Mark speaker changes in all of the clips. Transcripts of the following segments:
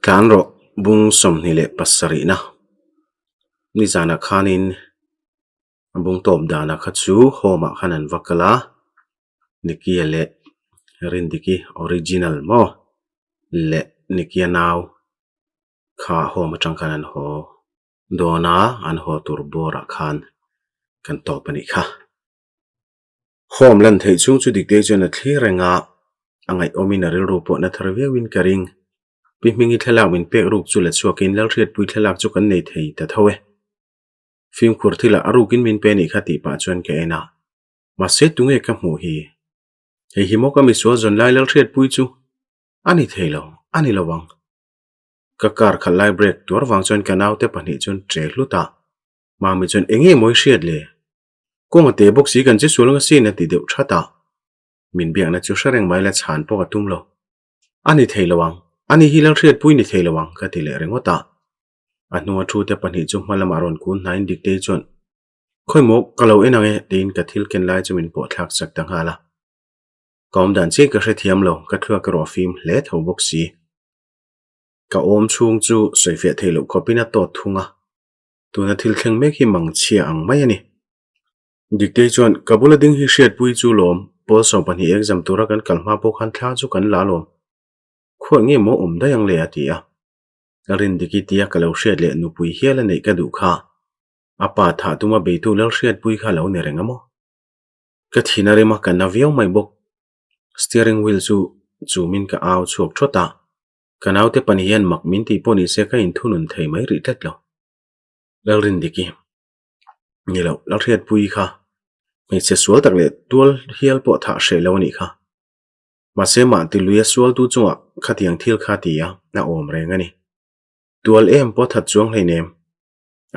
Speaker 1: Tlanro bung som ni le pasari na ni zana khanin bung top dana khachu homa khanan vakala nikia le rindiki original mo le nikia now kha homa changkanan ho dona an ho turbora khan kan topani kha hom lan thei chung chu dikte chona thlirenga angai ominaril rupo na tharwewin karing pihmingi thalak min pek ruk chu le chuakin lal riat pui thalak chu kan nei thei ta thawe film khur thila arukin min pe ni khati pa chuan ke ena ma se tunge ka mu hi hi mo ka mi so zon lai lal riat pui chu ani theilo ani lawang ka kar khalai break tur wang chuan kanaw te pani chun tre hluta ma mi chun enge moi hriat le kong te box si kan che sulanga sin na ti deuh thata min biak na chu sareng mai la chan po ka tumlo ani theilawang ani hilal hriat pui ni theilawang ka ti le rengota anua thu te pani chu hmalam aron kun nain dikte chon khoi mo kalo enange tin ka thil ken lai chumin po thak sak tang hala kom dan che ka hre thiam lo ka thua ka ro film le tho box si ka om chung chu soifia theilo khopina to thunga tuna thil thleng mek hi mang chia ang mai ani dikte chon kabula ding hi hriat pui chu lom pol so pani exam tura kan kalma po khan thla chu kan la lom kho nge mo da yang le atia rin diki tia kalau hriat le nu pui hiala nei ka du kha apa tha tuma be tu lal hriat pui kha lo ne rengamo ka thinare ma kan naviau mai bok steering wheel chu min ka aw chuak thota kanaw te panian mak min ti poni se ka in thunun thei mai ri tat lo lal rin diki ngilo lal hriat pui kha mai se sual tak le tual hial po tha hre lo ni kha ma se ma ti luya sual tu chunga khatiang thil kha tia na om rengani tual em po that chuang hlei nem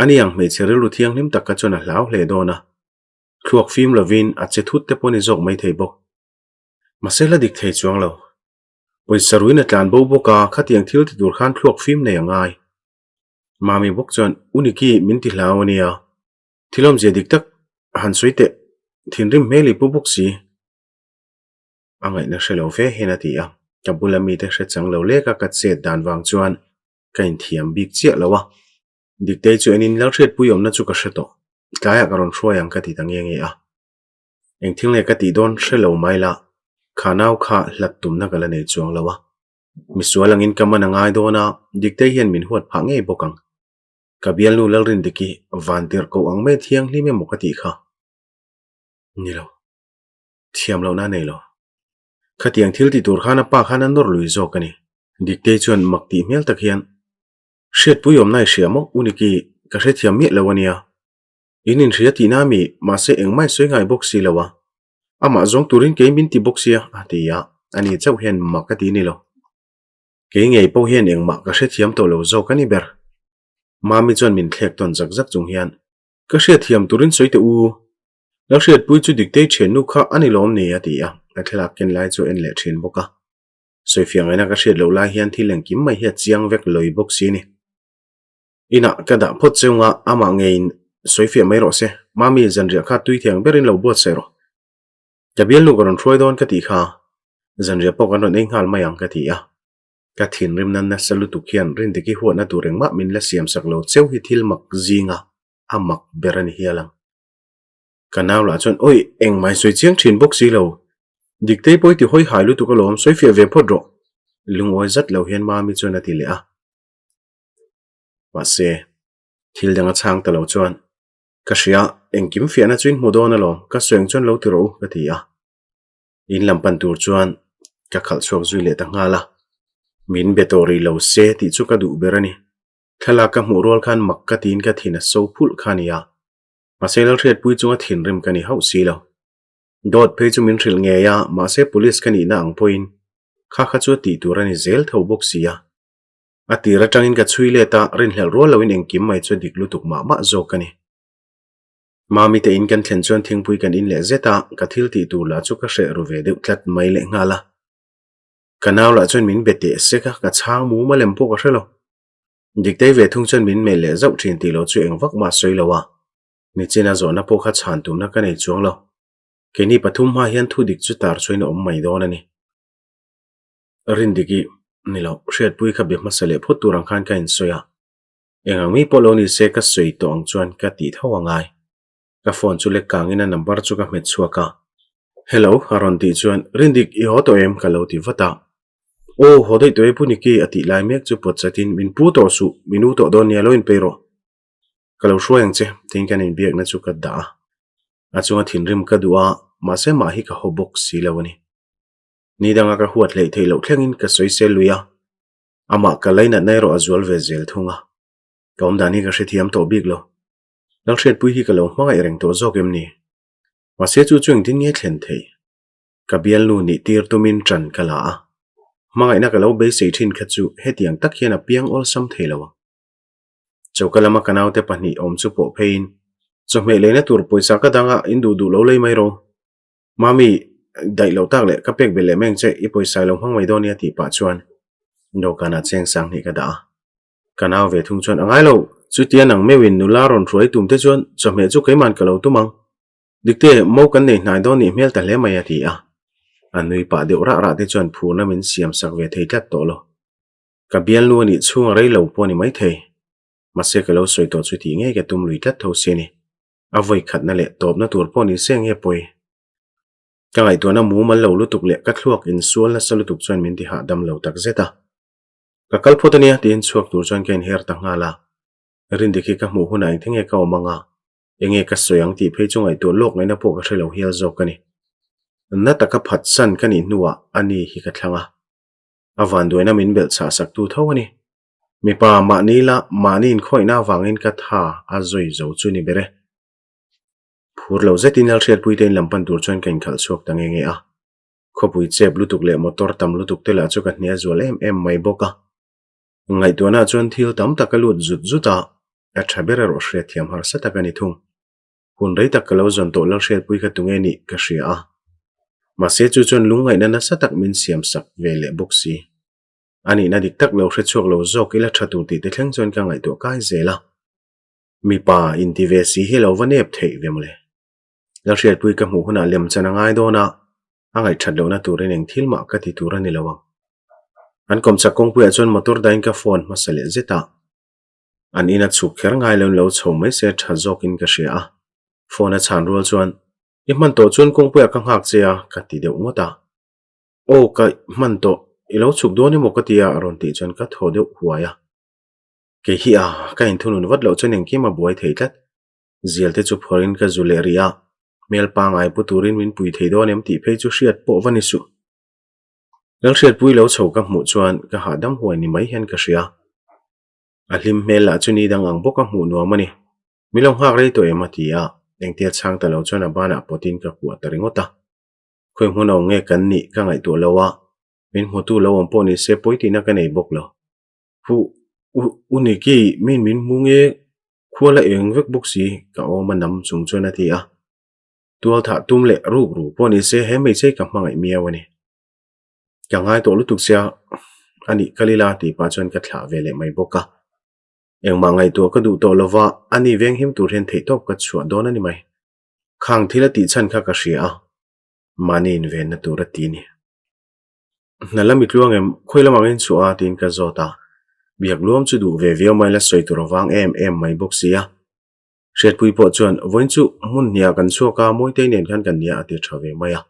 Speaker 1: ani ang me cheril ru thiang nim takka chona hlau hle dona thuak film lovin a che thut te poni jok mai thei bok masela dik thei chuang lo poi saruin atlan bo boka khatiang thil ti dur khan thuak film nei angai mami bok chon uniki min ti hlawania thilom je dik tak han soite thinrim meli pu bok si angai na shelo fe henatia kabula mi te hre chang lo le ka ka che dan wang chuan kain thiam bik chia lawa dikte chu anin lal hriat pui omna chu ka hreto tlaya karon hruayang ka ti tange nge a eng thil le ka ti don hrelo mai la khanaw kha hlat tumna kala nei chuang lawa misualangin kamana ngai dona dikte hian min huat pha nge bokang kabial nu lal rin diki vantir ko ang me thiang hli me mokati kha nilo thiam lo na nei lo khatiang thil ti tur khana pa khana nor lui zo kani dikte chuan makti mel tak hian hriat pui om nai hriamo uniki ka hre thiam mi lawania inin hriat ti nami ma se engmai soi ngai box si lawa ama zong turin ke min ti boxia atia ani chau hian makati ni lo ke ngei po hian engma ka hre thiam to lo zo kani ber mami chon min thlek ton jak jak chung hian ka hre thiam turin soite u la hriat pui chu dikte thenu kha ani lom ne atia athlak ken lai chu en le thin boka soifiang ena ka hriat lo lai hian thileng kim mai hi chiang vek loi box si ni ina kada phot cheunga ama ngein soifia mai ro se mami zanria kha tui thiang berin lo bot se ro jabial nu goron throi don ka ti kha zanria pok an nei ngal mayang ka ti a ka thin rim nan na salutu khian rin diki huwa na tureng ma min la siam sak lo cheu hi thil mak zinga amak berani hialang kanaw la chon oi eng mai soi chiang thin box si lo dikte poi ti hoi hailu tu ka lom soifia ve phot ro lungoi zat lo hian mami chona ti le a wa se thil danga chang ta lo chuan ka hria engkim fiana chuin hmudona lo ka soeng chon lo ti ro ka ti a in lampan tur chuan ka khal chok zui le ta ngala min betori lo se ti chu ka du berani thala ka hmu rol khan mak ka tin ka thina so phul khania maselal hriat pui chunga thin rim kani hau si lo dot phe chu min thril nge ya ma se police kani na ang point kha kha chu ti turani zel tho box sia atira tangin ka chui le ta rin hel ro lawin engkim mai chu diklu tuk ma ma zo kani mami te in kan thlen chuan thingpui kan in le zeta ka thil ti tu la chu ka hre ru ve deuh tlat mai le ngala kanaw la chuan min bete se ka chang mu ma lem po ka hrelo dikte ve thung chuan min me le zau thin ti lo chu eng vak ma soi lawa ni chena zo na po kha chan tu na ka nei chuang lo keni pathum ma hian thu dik chu tar choina om mai don ani rin diki nilo hriat pui kha bia masale phut turang khan ka in soya engang mi poloni se ka soi to ang chuan ka ti thawangai ka phone chu le kangina number chu ka met chuaka hello haron ti chuan rindik I auto em ka lo ti vata o hodai to e puni ki ati lai mek chu pot chatin min pu to su minuto don ya loin pero kalau shroeng che tin kan in biak na chu ka da achunga thinrim ka duwa ma se ma hi ka hobok silawani ni danga ka huat lei theilo thlengin ka soi se luya ama ka laina nairo azwal ve zel thunga kaum dani ka hrethiam to bik lo lang hret pui hi ka lo hmangai reng to zokem ni ma se chu chung tin nge thlen thei ka bial nu ni tir tumin tran kala hmangai na ka lo be sei thin kha chu hetiang tak hian a piang ol sam theilo chokalama kanaw te pani om chu po phein chome leina tur poisa ka danga indu du lo lei mai ro mami dai lo tak le ka pek bele meng che I poisa lo hmang mai don ya ti pa chuan do kana cheng sang ni ka da kanaw ve thung chuan angai lo chu tian ang mewin nula ron roi tum te chuan chome chu keiman ka lo tumang dikte mo kan nei nai don ni mel ta le mai ati anui pa de ra ra te chuan phuna min siam sak ve thei tlat to lo ka bial nu ni chung rei lo po ni mai thei mase ka lo soi to chu ti nge ka tum lui tlat tho se ni avoi khat na le top na tur po ni seng he poi ka ngai to na mu mal lo lutuk le ka thluak in sual na salutuk chuan min ti ha dam lo tak zeta ka kalphotania tin chuak tur chuan ken her ta ngala rin dikhi ka mu hunai thenge ka omanga enge ka soyang ti phei chungai to lok ngai na po ka thelo hial zo kani na taka phat san kani nuwa ani hi ka thlanga awan doina min bel cha sak tu thawani mi pa ma ni la manin khoina wangin ka tha azoi zo chu ni bere phur lo zetin al hriat pui ten lampan tur chuan kan khal chuak tange nge khopui chep lutuk le motor tam lutuk te la chu ka hnia zual em mai boka ngai to na chuan thil tam takalut zut zuta a thabera ro hriat thiam har sa takani thung hun rei tak kalo zon to la hriat pui ka tunge ni ka hria ma se chu chuan lungai na sa tak min siam sak vele boksi ani na dik tak lo hre chuak lo zok ila thatu ti te thleng chuan ka ngai to kai zela mi pa intive si helo vanep thei vemle la hriat pui ka mu huna lem chana ngai do na angai thadlo na turin eng thilma ka ti turani lawang an kom cha kong pui chuan motor dain ka phone masale zeta an ina chuk kher ngai lo chho mai se tha zokin ka hria phone a chan rol chuan I man to chuan kong pui ka ngak chea ka ti deuh ngota o ka man to I lo chuk do ni mo ka tia ron ti chuan ka tho deuh huaya ke hi ka in thunun wat lo chuan eng kima buai thei tlat zial te chu phorin ka zuleria mel pa ngai puturin min pui thei do nem ti phei chu hriat po vani su lang hriat pui lo chho ka mu chuan ka ha dam huai ni mai hian ka hria a hlim mel la chu ni dang ang boka mu no mani milong hak rei to ematia eng tia chang ta lo chuan a bana potin ka ku taringota khoi hmuno nge kan ni ka ngai to lowa min hmutu lo om poni se poiti na ka nei bok lo hu uni ki min munge khuala eng vek boksi ka o manam chung chuan atia tual tha tum le ru poni se he mei sei ka hmangai miawani ka ngai to lutuk sia ani kalila ti pa chuan ka thla vele mai boka eng mangai to ka du to lova ani veng him tur hen thei top ka chua don ani mai khang thila ti chan kha ka hria manin ven na tur ati ni nalami tluang em khoilamang in chua tin ka zota biak luam chu du ve veo mai la soi tur wang em mai boxia hriat pui po chuan voin chu mun nia kan chuaka moi te nen khan kan nia ati thave maya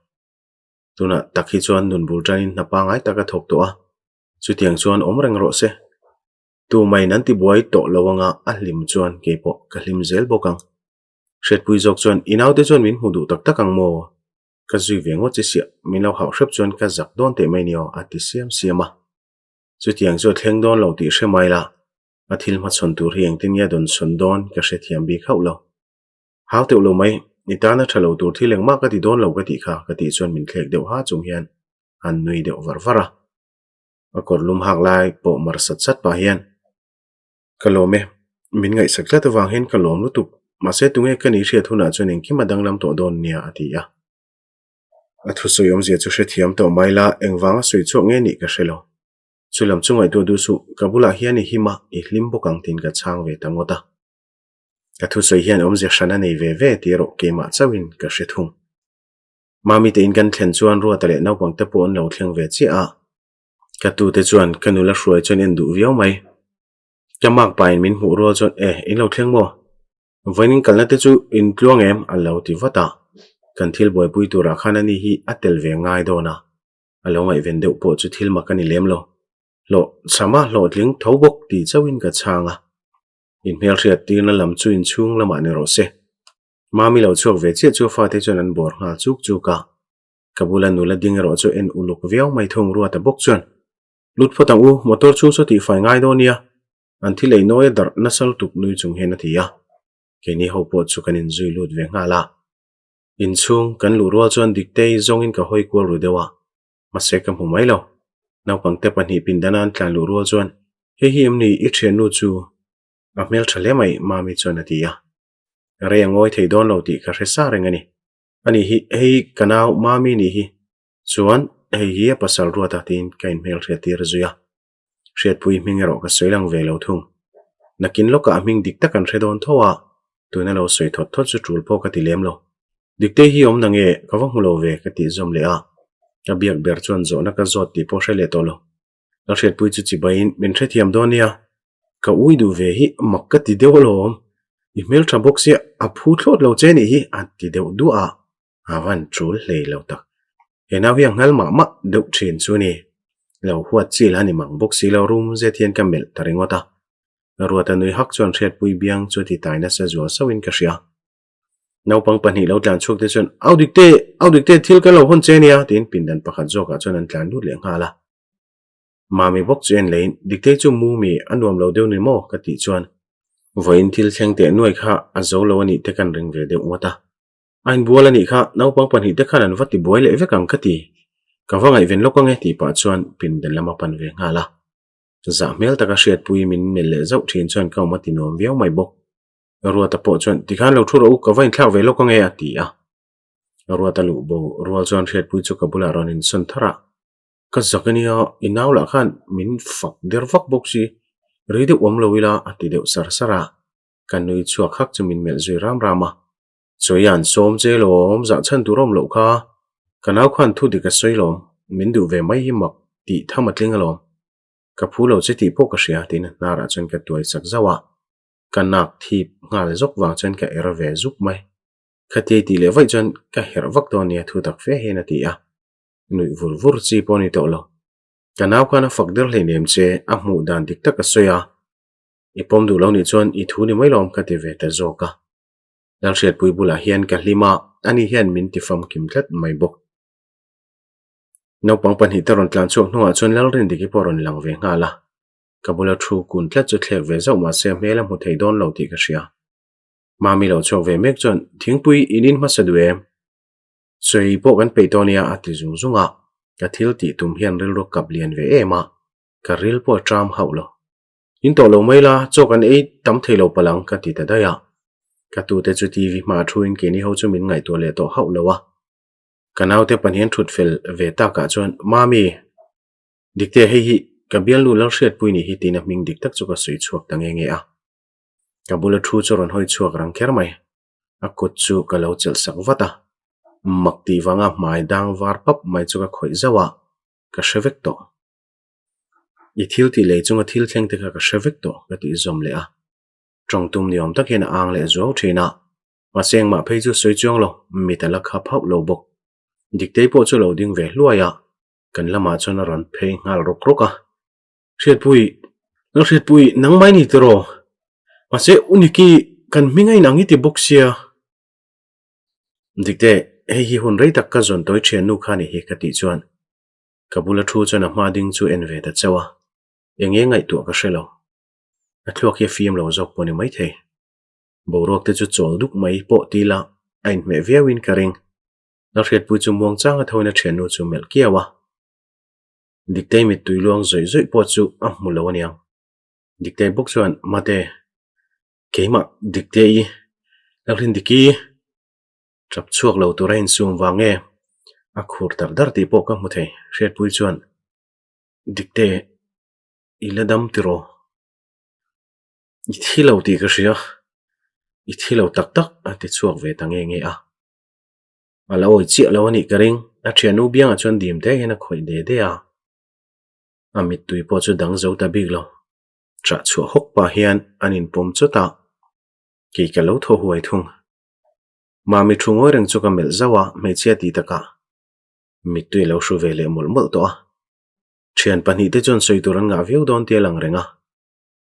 Speaker 1: tuna takhi chuan nun bul train na pa ngai taka thok to chu tiang chuan om reng ro se tu mai nan ti buai to lawanga a hlim chuan ke po ka hlim zel bokang hriat pui jok chuan inaw te chuan min hudu tak takang mo ka zui vengo chi sia min lo hau hrep chuan ka zak don te mai nio ati siama chu tiang chu thleng don lo ti hre mai la a thil ma chon tur hiang tin ya don chon don ka hre thiam bi khau lo hau te lo mai ni ta na thalo tur thileng ma ka ti don lo ka ti kha ka ti chuan min thlek deuh ha chung hian an nui deuh varvara a kor lum hak lai po mar sat pa hian kalome min ngai sakla ta wang hen kalom lutuk ma se tunge ka ni hria thuna chuan eng ki madang lam to don nia atia a thu soyom zia chu hre thiam to mai la engwanga soi chu nge ni ka hrelo chulam chungai to du su kabula hian ni hima I hlim bokang tin ka chang ve tangota ka thu soi hian om zia shana nei ve ti ro ke ma chawin ka hre thung mami te in kan thlen chuan ru atale nau pang te pon lo thleng ve chi a ka tu te chuan kanula hruai chuan en du viau mai kamak pain min hmu ro chuan in lo thleng mo voinin kalna te chu in tluang em alo ti vata kan thil boi pui tura khan ani hi atel ve ngai dona alo ngai ven deuh po chu thil makani lem lo sama lo tling thobok ti chawin ka changa in hmel riat tirna lam chu in chung lama ne ro se mami lo chuak ve che chu fa te chuan an bor nga chuk chu ka kabula nula ding ro chu en uluk viau mai thong ruata bok chuan lut photang u motor chu so ti fai ngai donia an thi lei noe dar nasal tuk nui chung hen athia keni ho po chu kanin zui lut ve nga la in chung kan lu ro chuan diktei zong in ka hoi ko ru dewa mase kam hu mai lo naw pang te pani pindanan tlan lu ro chuan he hi amni I then nu chu a mel thale mai mami chuan atia re ngoi thei don lo ti ka resa rengani ani hi hei kanau mami ni hi chuan hei hi pasal ruata tin kain mel riatir zuya riat pui mingero ka soilang ve lo thung nakin loka ming dikta kan redon thowa tuna lo soi thot thot chu tul po ka ti lem lo dikte hi om nange ka wa mulo ve ka ti zom le a ka biak ber chuan zo na ka zot ti po hrele tolo la riat pui chu chi bain min the thiam donia ka ui du ve hi mak ka ti deu lo email tra box ya a phu thlot lo che ni hi a ti deu du a awan trul le lo tak hena wi ngal ma ma deuh thin chu ni lo huat chil ani mang box si lo room ze thian kamel taringota ruata nui hak chuan riat pui biang chu ti taina sa zo sawin ka ria nau pang pani lo tlan chuk te chuan audikte thil ka lo hon che nia tin pindan pakhat zo ka chuan an tlan lut le ngala mami box chen lein dikte chu mu mi anuam lo deu ni mo ka ti chuan voin thil thleng te nuai kha a zo lo ani te kan ring ve deuh wata ain bual ani kha nau pang pani te khan an vati boile ve kang khati ka wangai ven lokange ti pa chuan pindan lama pan ve ngala za mel taka hriat pui min mel le zau thin chuan ka ma ti nom viau mai bok ruata po chuan tikhan lo thuro ka vain thlak ve lokange ati a ruata lu bo rual chuan hriat pui chu ka bula ron in son thara ka zakania inaw la khan min fak der vak boksi reide om lo wila ati deuh sar sara kan nui chuak hak chu min mel zui ram rama choyan som che lom za chan turom lo kha kanaw khan thu dika soilom min du ve mai hi mak ti thamatling alom ka phulo che ti po ka ria tin nara chen ka tuai sak zawa kanak thip ngal zok wang chen ka er ve zup mai khati ti le vai chen ka her vak don ne thu tak fe he na ti a nui vur vur chi poni to lo kanaw kana fakder le nem che a mu dan dik tak a soya ipom du lo ni chon I thu ni mai lom ka ti ve ta zoka dal riat pui bula hian ka hlima ani hian min ti fam kim thlat mai bok no pang pan hi taron tlan chok nuwa chon lal rin diki poron lang ve ngala kabula thu kun tlat chu thlek ve zau ma se mela mu thei don lo ti ka ria mami lo chok ve mek chon thingpui inin ma sadue soi po kan peitonia ati zung zunga ka thil ti tum hian ril ro kap lian ve ema ka ril po tram haulo in to lo maila chokan ei tam thelo palang ka ti ta daya ka tu te chu tv ma thuin ke ni ho chu min ngai to le to haulowa kanaw te panhian thut fel ve ta ka chon mami dikte hei hi ka bial lu lar hriat pui ni hi tina ming dik tak chu ka soi chuak tange nge a ka bula thu choron hoi chuak rang kher mai a kut chu ka lo chel sak wata makti wanga mai dang war pap mai chu ka khoi zawa ka shevek to I thil ti le chunga thil thleng te ka shevek to ka ti zom le a trong tum niom tak hen ang le zo thina ma seng ma phei chu soi chuang lo mi ta la kha phau lo bok dikte po chu lo ding ve hluaya kan lama chona ron phei ngal rok roka hriat pui nang mai ni tero ma se uniki kan mingai nangi ti boksia dikte hei hi hun rei tak ka zon toi thian nu khani hi ka ti chuan kabula thu chona ma ding chu en ve ta chawa enge ngai tu ka hrelo a thlok hi fiam lo zok poni mai the borok te chu chol duk mai po tila ain me viawin karing la hriat pui chu muang chang a thoina thian nu chu mel kiawa dikte mi tuilong zoi zoi po chu a mulo aniang dikte bok chuan mate keima dikte I lalhin diki trap chuak lo tu rain sum wange a khur tar dar ti po ka mu the hriat pui chuan dikte iladam tiro I thilo ti ka ria I thilo tak tak ati chuak ve tange nge a ala oi chi lo ani karing a thianu biang a chuan dim te hena khoi de a amit tui po chu dang zo ta big lo tra chu hok pa hian anin pom chu ta ki ka lo tho huai thung ma mi thungoi reng chu ka mel zawa me chia ti taka mit tui lo shu vele mol to a thian pani te chon soi turan nga veu don te lang renga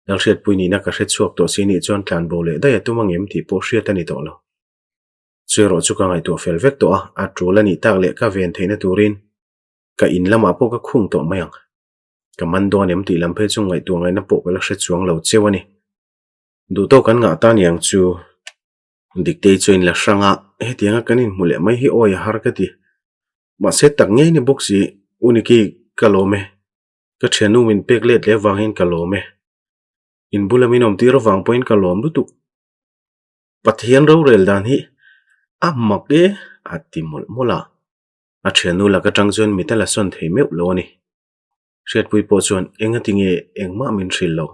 Speaker 1: dal hriat pui ni na ka hret chuak to sini chon tlan bo le da ya tumangem ti po hriat ani to lo chero chu ka ngai to fel vek to a trula ni tak le ka ven theina turin ka in lama po ka khung to mayang ka man don em ti lam phe chu ngai to ngai na po ka la hret chuang lo chewani du to kan nga ta niang chu dikte chuin la hranga he tianga kanin mule mai hi oi har ka ti ma se tak nge ni boxi uniki kalome ka thenu min peklet le wangin kalome in bulaminom tiro wang point kalom du tu pathian ro rel dan hi amak e atimol mola a thenu la ka tangchon mitala son thei meu lo ni shet pui po chon enga tinge engma min thril lo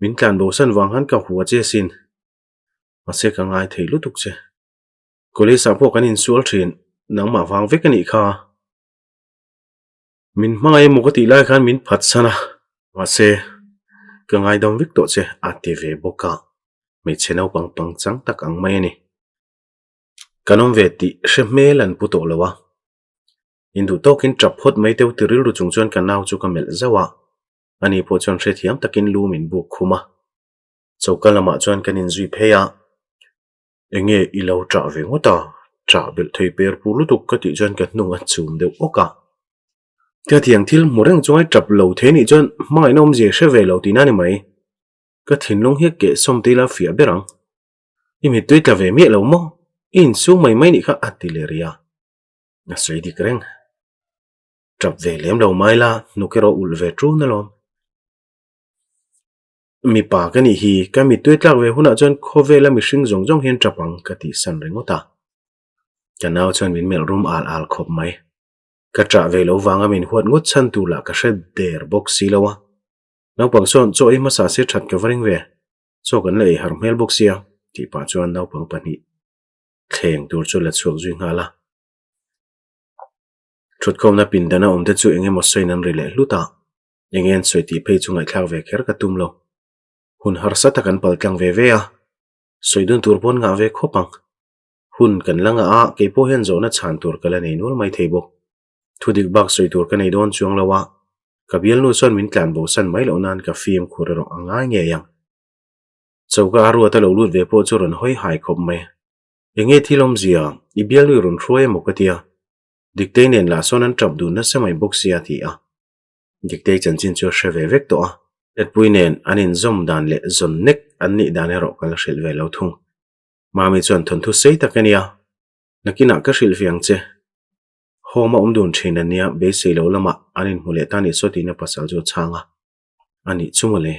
Speaker 1: min tlan bo san wang han ka huwa che sin ma se ka ngai thei lu tuk che kole sa po kan in sual thin nang ma wang ve kan i kha min mangai mo ka ti lai khan min phat sana ma se ka ngai dom vik to che atv boka me chenau pang chang tak ang mai ni kanom ve ti hremelan pu to lowa indu tokin trap hot mai teu tiril ru chung chon kan naw chu ka mel zawa ani po chon hre thiam takin lu min bu khuma chokalama chon kan in zui pheya enge ilo tra ve ngota tra bel thei per pu lu tuk ka ti chon ka nunga chum deu oka ka thiang thil murang choi trap lo the ni chon mai nom je hre ve lo ti na ni mai ka thinlong he ke som te la fia berang imi tui ta ve mi lo mo in su mai mai ni kha atileria na sei dik reng trap ve lem lo mai la nukero ul ve tru na lom mi pa ka ni hi ka mi tui tlak ve huna chon khove la mi hring jong jong hen trapang ka ti san rengota ka naw chon min mel rum al khop mai ka tra ve lo wanga min huat ngot chan tu la ka hret der box si lowa naw pang son cho i ma sa se that ka varing ve so kan lei har mel box sia ti pa chuan naw pang pani kheng tur chu la chuak zui nga la thut khom na pin dana om te chu enge mo soin an rile luta engen soi ti phei chu ngai thlak ve kher ka tum lo hun har sa takan pal tlang ve ve a soidun tur pon nga ve khopang hun kan langa a ke po hen zo na chan tur kala nei nol mai theibo thudik bak soi tur ka nei don chuang lawa kabial nu son min tlan bo san mai lo nan ka fim khurero anga nge yang chauka aru ata lo lut ve po chu ron hoi hai khop mai enge thilom zia ibial nu ron hroe mokatia dikte nen la son an trap du na samai boxia ti a dikte chanchin chu hre ve vek to a et puinen anin zom dan le zon nek anni dane ro kala shil ve lo thung mami chon thon thu sei takania nakina ka shil fiang che homa umdun thina nia be sei lo lama anin hule tani soti na pasal jo changa ani chumole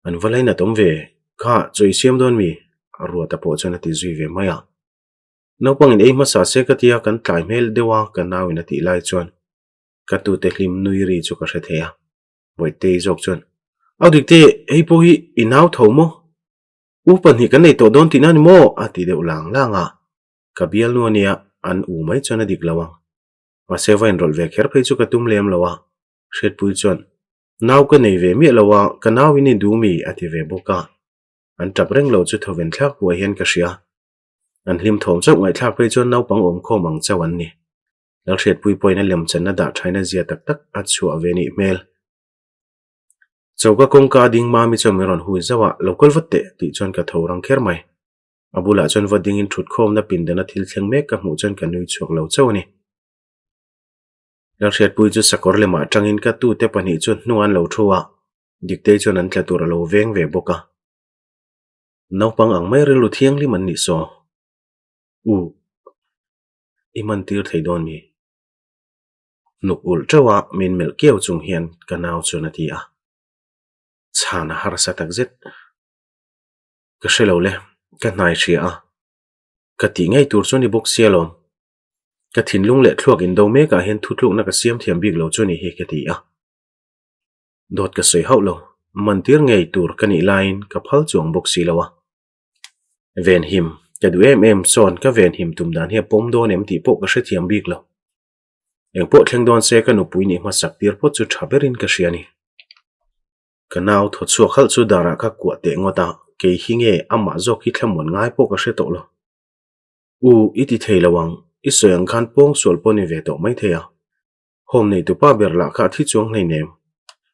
Speaker 1: an valai na tom ve kha choi siam don mi ruata po chona ti zui ve maya no pangin ei ma sa se ka tia kan tlai mel dewa kan nawina ti lai chon ka tu te hlim nui ri chu ka hre thea boi te jok chon audik te ei po hi inaw thomo upan hi kan nei to don tinan mo ati de ulang langa kabial nu ania an u mai chona dik lawang wa sevain rol ve kher phei chu ka tum lem lawa hret pui chon naw ka nei ve mi lawa ka nawini du mi ati ve boka an tap reng lo chu thoven thlak wa hian ka hria an hlim thom chok ngai thlak phei chon naw pang om kho mang chawan ni lal hret pui poina lem chan na da thaina zia tak tak a chu aveni mel chauka kongka ding ma mi chom ron hui zawa local vatte ti chon ka thorang kher mai abula chon vading in thut khom na pin dana thil thleng mek ka mu chon ka nui chok lo chawni lal hret pui chu sakor le ma tangin ka tu te pani chon nuan lo thuwa dikte chon an tla tur lo veng ve boka naw pang ang mai relu thiang li man ni so iman tir thei don mi nuk ul chawa min mel keu chung hian kanaw chunati a chana har sa tak zet ka shelo le ka nai thria a ka ti ngai tur chuni box sialom ka thinlung le thluak in do me ka hen thutluk na ka siam thiam big lo chuni hi ka ti a dot ka soi haulo mantir ngai tur kani line ka phal chuang box si lawa ven him ka du son ka ven him tum dan he pom don em ti po ka hre thiam big lo eng po thleng don se kan upui ni ma sak tir po chu thaberin ka hriani kanau tho chu khal chu dara ka kwa te ngota ke hinge ama zo ki thlamon ngai po ka hre to lo u iti theilawang isoyang khan pong sol poni ve to mai theya hom nei tu pa berla kha thi chuang nei nem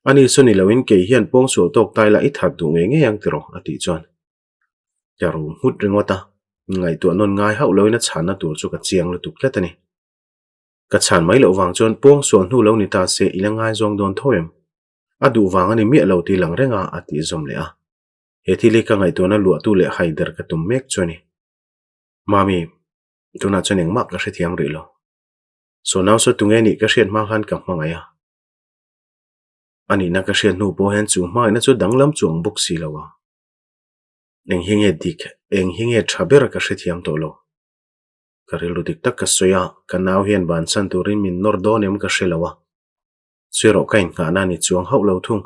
Speaker 1: ani soni lawin ke hian pong sol tok tai la i that du nge nge yang tiro ati chuan yaru hut ringota ngai tu non ngai hau loina chana tur chu ka chiang lu tuk hletani ka chan mai lo wang chuan pong sol hnu lo ni ta se ilangai zong don thoem adu wang ani mi lo ti lang renga ati zom le a hethili ka ngai tu na lu tu le haider ka tum mek choni mami tuna chaneng mak ka hrethiam ri lo so now so tunge ni ka hriat ma khan ka hmangaya ani na ka hriat nu po hen chu mai na chu danglam chuang buk si lawa eng hinge dik eng hinge thaber ka hrethiam to lo karil dik tak ka soya ka naw hian ban san turin min nordonem ka hrelawa chero kain nga na ni chuang hau lo thung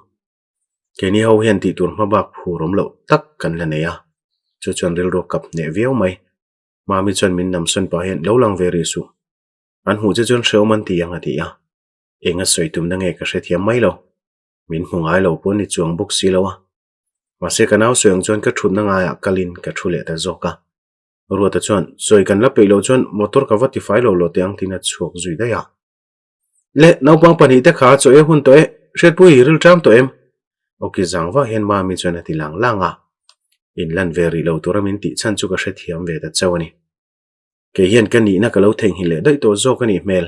Speaker 1: ke ni ho hian ti tur ma bak phurom lo tak kan la neya chu chon ril ro kap ne viau mai mami chon min nam son pa hian lo lang ve ri su an hu che chon hreu man ti yang ati ya enga soitum na nge ka hrethiam mai lo min hungai lo pon ni chuang buk si lawa ma se kanaw soyang chon ka thut na nga ya kalin ka thule ta zoka ruata chon soi kan la peilo chon motor ka vatify lo lo tiang tina chhuak zui da ya le naupang pani te kha cho e hun to e hret pui ril tram to em oki zangwa hian mami chon ati lang langa in lan veri lo turamin ti chan chu ka hrethiam ve ta chawani ke hian kan ni na ka lo theng hi le dai to zo ka ni mel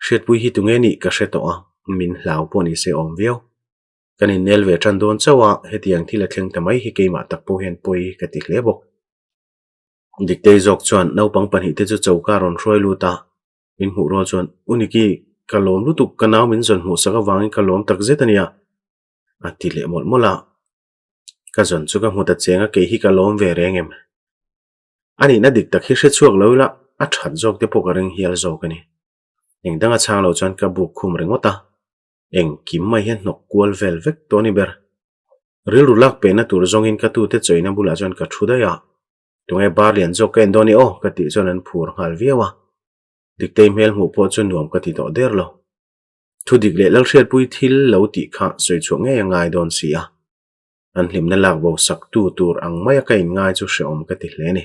Speaker 1: hret pui hi tunge ni ka hre to a min hlau poni se om viau kan in nel ve tran don chawa hetiang thila thleng tamai hi keima tak po hian poi ka ti hle bok dikte zok chuan naupang pani te chu chauka ron hroi lu ta min hu ro chuan uniki kalom lu tuk kanaw min zon hu saka wangin kalom tak zetania ati le mol mola ka zon chu ka hmuta chenga ke hi kalom ve rengem ani na dik tak hi hre chuak loila a that jok te pok reng hial zo kani eng danga chang lo chuan ka buk khum rengota eng kim mai hian nok kual vel vek toni ber ril rulak pe na tur zongin ka tu te choina bula chuan ka thuda ya tungai bar lian jok ken doni o ka ti chuan an phur ngal viawa dikte mel mu po chu nuam ka ti to der lo thu dik le lal hriat pui thil lo ti kha soi chu nge ngai don sia an hlim na lak bo sak tu tur ang maya ka in ngai chu hreom ka ti hle ni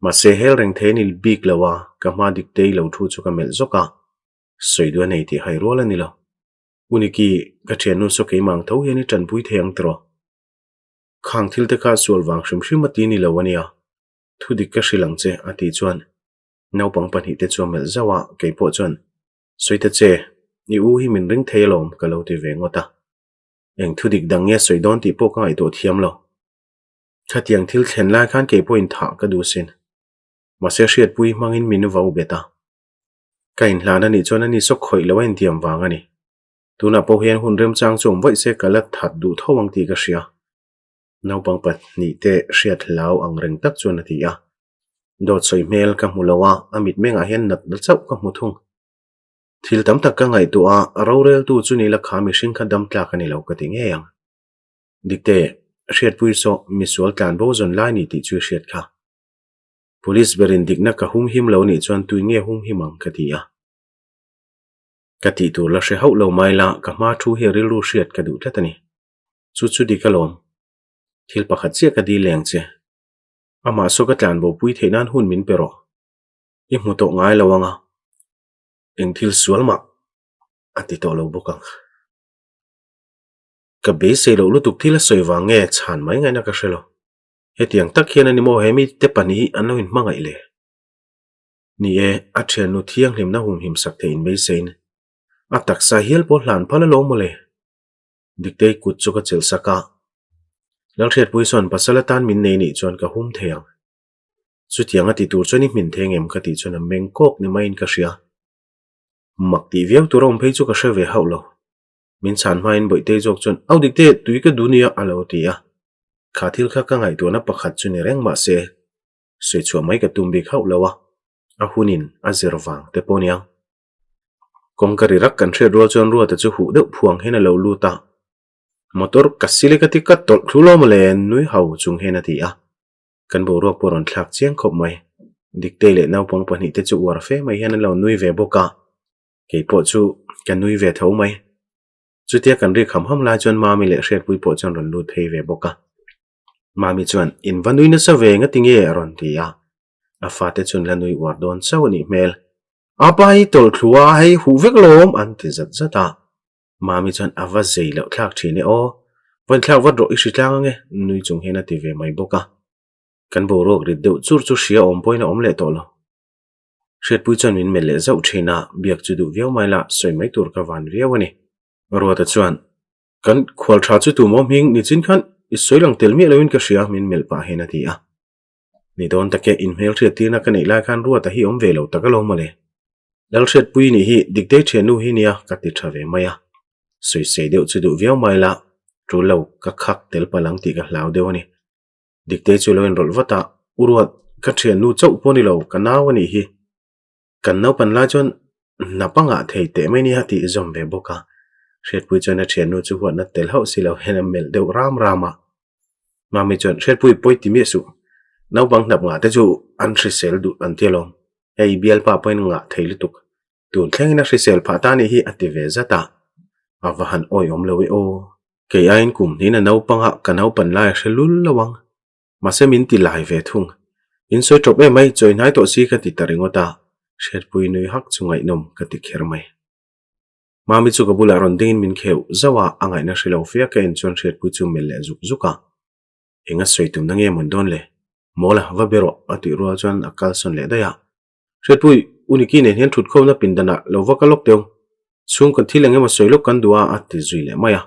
Speaker 1: ma se hel reng the ni big lawa ka ma dikte lo thu chu ka mel zoka soi du nei ti hai rola ni lo uniki ka thenu so ke mang tho hian ni tan pui theng tro khang thil te kha sual wang shrim shrim ati ni lo wania thu dik ka hrilang che ati chuan naupang pani te chu mel zawa ke po chuan soita che ni u hi min ring theilom ka lo ti ve ngota eng thu dik dang nge soi don ti po ka ai to thiam lo khatiang thil thlen lai khan ke point tha ka du sin ma se hriat pui mangin min vau beta kain hlana ni chuan ani sok khoi lo en tiam wang ani tuna po hian hun rem chang chom vai se kala that du thawang ti ka hria naupang pat ni te hriat hlau ang reng tak chuan ati a dot soi mel ka hmulawa amit menga hian nat dal chau ka hmu thung thil tam tak ka ngai tu a rorel tu chu ni la kha mi hring kha dam tla ka ni lo ka ti nge yang dikte hriat pui so misual tlan bo zon lai ni ti chu hriat kha police berin dikna ka hum him lo ni chuan tu nge hum himang ka ti a ka ti tur la hre hau lo mai la ka ma thu he ril ru hriat ka du tlatani chu chu di kalom thil pakhat che ka di leng che ama so ka tlan bo pui theinan hun min pero I hmu to ngai lawanga eng thil sual ma ati to lo bokang ka be se lo lu tuk thila soiwa nge chan mai ngai na ka hrelo hetiang tak hian ani mo hemi te pani an lo in mangai le ni e a thian nu thiang hlim na hum him sak thein be sein a taksa hial po hlan phala lo mole dikte kut chu ka chel saka lang thiat pui son pasalatan min nei ni chon ka hum theang chu tiang ati tur choni min thengem ka ti chona mengkok ni main ka hria mak ti viau turom phei chu ka hre ve haulo min chan main boite jok chon au dikte tui ka dunia alo tia khathil kha ka ngai tu na pakhat chu ni reng ma se soi chu mai ka tumbi khau lawa a hunin a zerwang te poniang kongkari rak kan thre rol chon ruwa ta chu hu de phuang hena lo lu ta motor kasile ka ti ka tol thulo male nui hau chung hena ti a kan bo ro poron thlak chiang khop mai dikte le nau pong pani te chu war fe mai hena lo nui ve boka ke po chu kan nui ve tho mai chu tia kan ri kham ham la chon ma mi le shet pui po chon ron lut thei ve boka ma mi chuan in vanui na sa ve nga tinge ron ti ya a fa te chun la nui war don chawni mel apa hi tol thluwa hei hu vek lom an ti zat zata ma mi chuan awa zei lo thlak thine o van thlak wat ro ishi tlang nge nui chung hena ti ve mai boka kan bo rok ri deuh chur chu hria om poina om le to lo shet pui chuan min mel le zau thina biak chu du viau mai la soi mai tur ka van riawani ro ta chuan kan khwal tha chu tu mom hing ni chin khan i soilang telmi loin ka hria min mel pa hena ti a ni don take in mel thria tina ka nei la khan ruwa ta hi om ve lo takalo male dal shet pui ni hi dikte thenu hi nia ka ti thave maya soi sei deuh chu du viau mai la tru lo ka khak tel palang ti ka hlau deuh ni dikte chu loin rol wata urwat ka thian nu chau poni lo ka nawani hi kan no pan la chon napanga thei te mai ni ha ti zom ve boka shet pui chon a thian nu chu huat na tel ho si lo hena mel deuh ram rama ma mi chon shet pui poi ti mi su nau bang nap nga te chu an thri sel du an tialom ei bial pa poin nga thei lutuk tun thleng na thri sel pha ta ni hi ati ve zata awahan oi om lowi o ke ain kum ni na nau panga kanau pan lai hrilul lawang masemin ti lai ve thung in soi top e mai choi nai to si ka ti taringota shet pui nui hak chungai nom ka ti kher mai mami chu ka bula ron ding min kheu zawa angai na hrilo fia ka in chon shet pui chu mel le zuk zuka enga soi tum na nge mon don le mola va bero ati ro chon akal son le da ya shet pui uniki ne hian thut khona pindana lo vaka lok teu chung kan thilenge ma soilok kan duwa ati zui le maya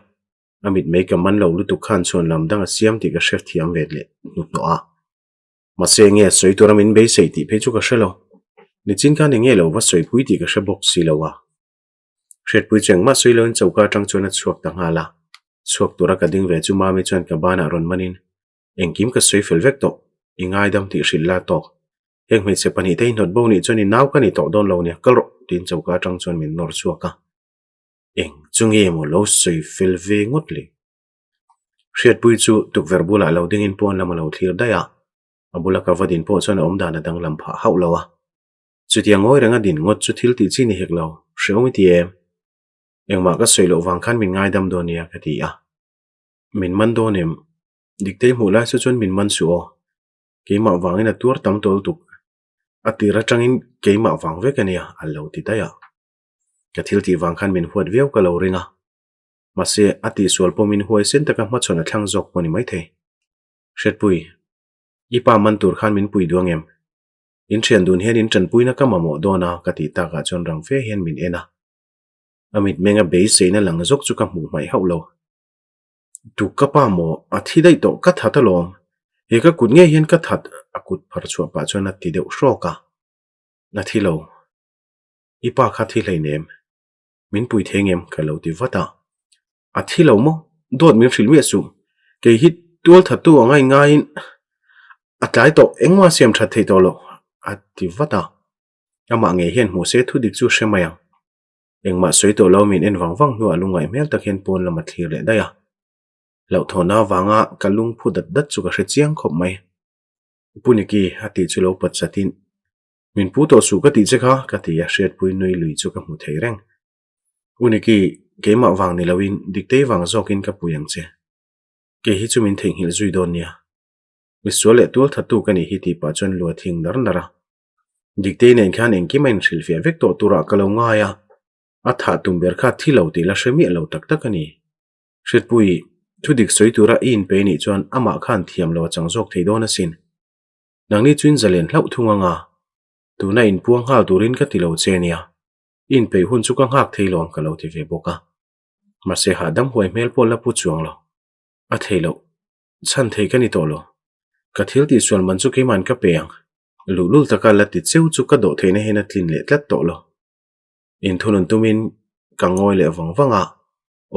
Speaker 1: amit make man lo lutu khan chon lam danga siam ti ka chef thiam ve le nu no a ma se nge soi turamin be sei ti phe chu ka shelo ni chin kan nge lo wa soi pui ti ka shabok si lo wa shet pui cheng ma soi lon chauka tang chona chuak ta ngala chuak tura ka ding ve chu ma mi chon ka bana ron manin engkim ka soi fel vek to ingai dam ti hrilla to heng me se pani te not bo ni choni naw ka ni to don lo ni kalro tin chauka tang chon min nor chuaka eng chungi mo lo soi fel ve ngotli shet pui chu tuk verbula lo ding in pon lam lo thlir da ya abula ka vadin po chona om dana dang lam pha hau lawa chutia ngoi ranga din ngot chu thil ti chi ni hek lo hreumi ti em engma ka soilo wang khan min ngai dam do nia ka ti a min man do nem dikte mula chu chon min man su o keima wangin a tur tam tol tuk atira tangin keima wang ve kania allo ti ta ya ka thil ti wang khan min huat veu ka lo ringa mase ati sual po min huai sen taka ma chona thlang jok poni mai the shet pui ipa man tur khan min pui duang em in thian dun hen in tran pui na kama mo do na ka ti ta ka chon rang fe hen min ena amit menga be seina lang jok chu ka mu mai haulo tu ka pa mo athi dai to ka thata lom he ka kut nge hen ka that akut phar chua pa chona ti deu shroka na thilo ipa kha thi hlei nem min pui thengem ka lo ti wata athi lo mo dot min hril me su ke hit tual thatu angai ngain atlai to engma siam tha thei to lo ati wata ama nge hian mu se thu dik chu hremayang engma soi to lo min en wang nu alungai mel tak hen pon lama thlir le daya lo thona wanga kalung phu dat chu ka hre chiang khop mai puniki ati chu lo pat chatin min pu to su ka ti che kha ka ti ya shet pui nui lui chu ka mu thei reng uniki keima wang ni lawin dikte wang zokin ka puyang che ke hi chu min theng hil zui don nia misole tul thatu kani hi ti pa chon lo thing nar nara dikte nen khan engki main hril fe vek to tura ka lo nga ya a tha tumber kha thilo ti la hremi lo tak tak ani shet pui thu dik soi tura in pe ni chon ama khan thiam lo chang jok thei don asin nangni chuin zalen hlau thunga nga tuna in puang hal turin ka tilo che nia in pe hun chu ka ngak theilom ka lo ti ve boka mase ha dam huai mel pol la pu chuang lo a theilo chan thei ka ni to lo ka thil ti sual man chu ke man ka peang lulul taka la ti cheu chu ka do theina hena tlin le tlat to lo in thunun tumin ka ngoi le wangwanga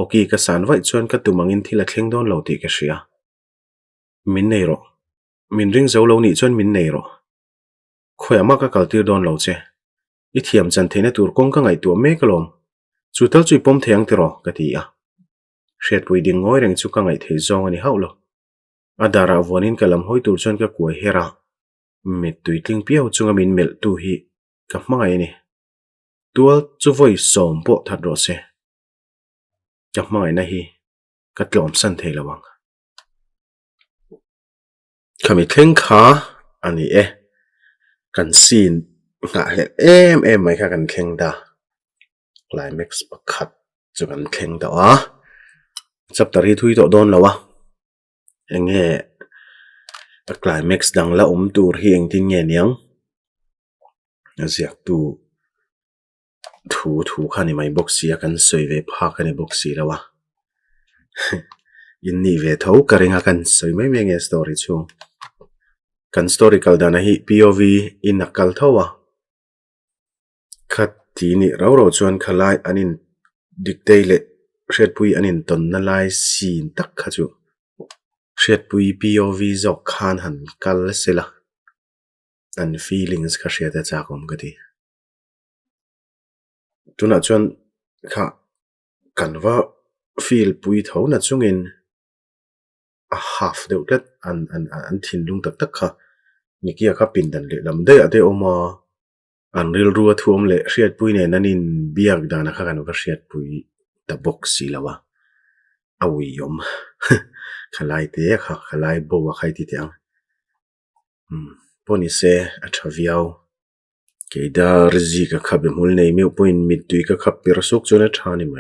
Speaker 1: oki ka san vai chuan ka tumangin thila thleng don lo ti ka hria min nei ro min ring zo lo ni chuan min nei ro khoyama ka kaltir don lo che i thiam chan theina tur kong ka ngai tu me kalom chutal chui pom theng tero ka ti a shet pui ding ngoi reng chu ka ngai thei zong ani haulo adara vonin kalam hoi tur chon ka kuai hera mit tuitling piau chunga min mel tu hi ka hmangai ni ตัวจูไว้สมปวทัดรถเสจับไม่นะฮีกัดลมสันเทระวังขมิเข่งขาอันนี้กันซีนงะเห็นไม่ค่ะกันเข่งดาไลแม็กซ์ปักขัดจะกันเข่งดาวะจับตารีทุยตัวโดนแล้ววะยังไงไลแม็กซ์ดังละตูเรียงทิ้งเงี้ยยังเสียตูถูขันนี่ไม่บ็อกซี่กันสวยเวพากันในบ็อกซี่แล้ววะยินนี่เวทเอากระเริงกันสวยไม่เงี้ยสตอรี่ช่วงกันสตอรี่กัลดานะฮี POV อินนักกัลเท่าวะขัดทีนี่เราชวนขลายอันนี้ดิกเตยเละเช็ดปุยอันนี้ตอนนั่นไล่ซีนตักขจูเช็ดปุย POV จอกขานหันกัลเสละอัน feelings ก็เช็ดแต่จากผมก็ดีจุนัดชวนค่ะกันว่า feel ปุยเท่านัดช่วงเงินhalf เดียวกันอันทิ้งลุงตักค่ะนี่กี้ก็ปินดันเลยลำเดียเดียวมาอันเรียลรัวท่วมเลยเชียดปุยเนี่ยนั่นอินเบียกดานะคะกันว่าเชียดปุยตะบกสีแล้ววะเอาวิยมขลายเตะค่ะขลายบัวใครที่เตียงพอนี่เซ่อัชวิเอาเกดาร์จีก็ขับมุลในมิวปุยมิดตุยก็ขับเปรสุกจนทานี่ไหม